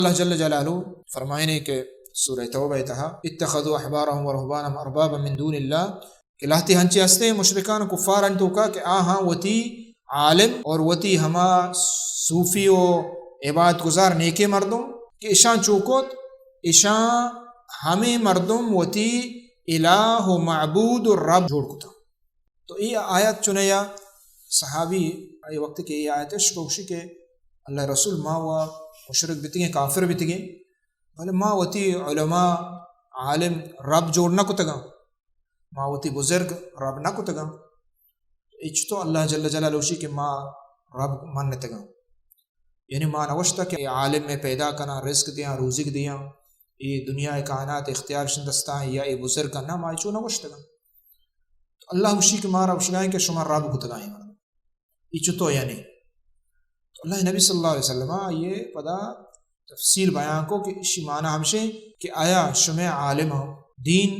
اللہ جل جلالہ فرمائنے کہ سورہ توبہ تہا اتخذوا احبارهم ورهبانهم اربابا من دون اللہ کہ لاہتی ہنچے ہستے مشرکان کفار انتو کا کہ آہاں وتی عالم اور وتی ہما صوفی و عبادت گزار نیکے مردم کہ اشان چوکوت اشان ہمیں مردم وتی الہ و معبود و رب جوڑ کتا. تو یہ آیت چنیا صحابی ای وقت کہ یہ آیت شکوشی کہ اللہ رسول ما و مشرک بیتگیں کافر بیتگیں بھلے ما وتی علماء عالم رب جوڑ نہ کتگا ما وتی بزرگ رب نہ کتگا اچ تو اللہ جل جلالہ کہ ما رب منتگا یعنی ما نوشتا کہ عالم میں پیدا کنا رزق دیا روزق دیا یہ دنیا کائنات اختیار شندستان یا یہ بزرگ کا نہ ما چو نوشتگا اللہ وشی کے مارا وشگائیں کہ شما رب کتگائیں یہ تو یعنی اللہ نبی صلی اللہ علیہ وسلم یہ پدا تفصیل بیان کو کہ اسی معنی ہمشے کہ آیا شمع عالمہ دین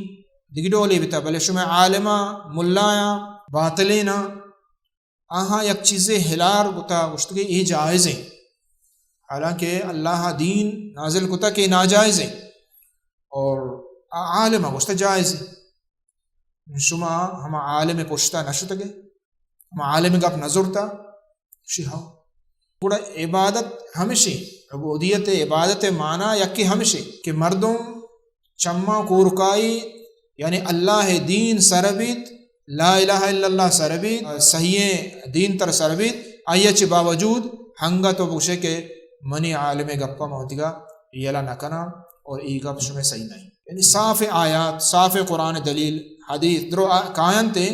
دگڑولی بتا بلے شمع عالمہ ملایا باطلینا آہاں یک چیزیں ہلار گتا گشتگی یہ جائز ہیں حالانکہ اللہ دین نازل کتا کہ ناجائز ہیں اور عالمہ گشتا جائز ہیں شما ہم عالم پوشتا نشتگے ہم عالم گپ نظرتا شیہاں پورا عبادت ہمیشہ عبودیت عبادت معنی یکی ہمیشہ کہ مردم چما کورکائی یعنی اللہ دین سربیت لا الہ الا اللہ سربیت صحیح دین تر سربیت آئیچ باوجود ہنگا تو بوشے کہ منی عالم گپا موتگا یلا نکنا اور ای گپ شمیں صحیح نہیں یعنی صاف آیات صاف قرآن دلیل حدیث درو کائن تے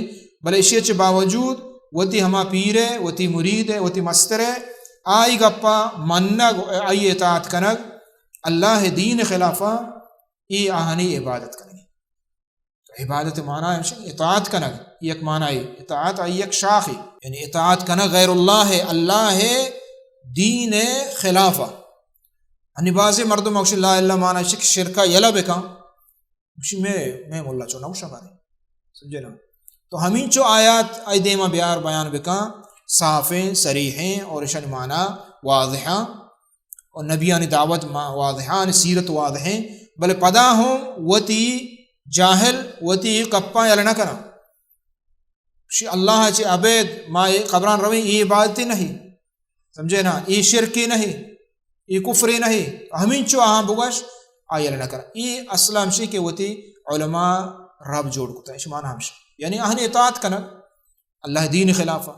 بلے اشیچ باوجود وتی ہما پیرے وتی مرید وتی مسترے آئی گپا منگ آئی اطاعت کنگ اللہ دین خلافہ ای آہنی عبادت کنگ عبادت معنی ہے اطاعت کنگ یک معنی اطاعت آئی یک شاخی یعنی اطاعت کنگ غیر اللہ دین خلافہ یعنی بعض مردم اکشی لا اللہ معنی شک شرکہ یلا بکا اکشی میں مولا چو نوشہ بارے سمجھے نا تو ہمیں چو آیات آئی دیما بیار بیان بکا صافیں صریحیں اور اشان معنی واضحاں اور نبیان دعوت واضحاں سیرت واضحیں بلے پدا ہوں وتی جاہل وتی کپا یلا نہ کرا شی اللہ چے عبید ما قبران رویں یہ عبادتی نہیں سمجھے نا یہ شرکی نہیں یہ کفری نہیں ہمیں چو آہاں بگش آئی نہ کرا یہ اصلا ہمشی کہ وتی علماء رب جوڑ کتا ہے معنی ہمشی یعنی اہن اطاعت کنک اللہ دین خلافہ